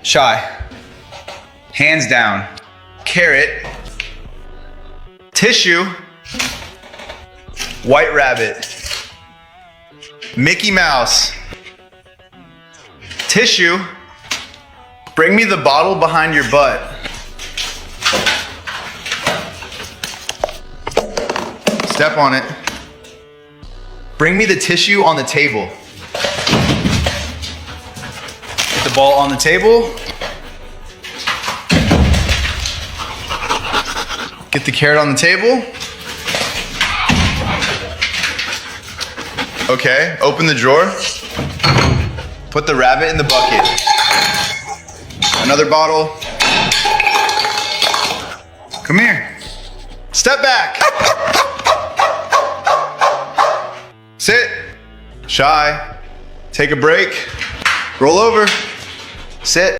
Shy. Hands down. Carrot. Tissue. White Rabbit. Mickey Mouse. Tissue. Bring me the bottle behind your butt. Step on it. Bring me the tissue on the table. Get the ball on the table. Get the carrot on the table. Okay, open the drawer. Put the rabbit in the bucket. Another bottle. Come here. Step back. Sit. Shy. Take a break. Roll over. Sit.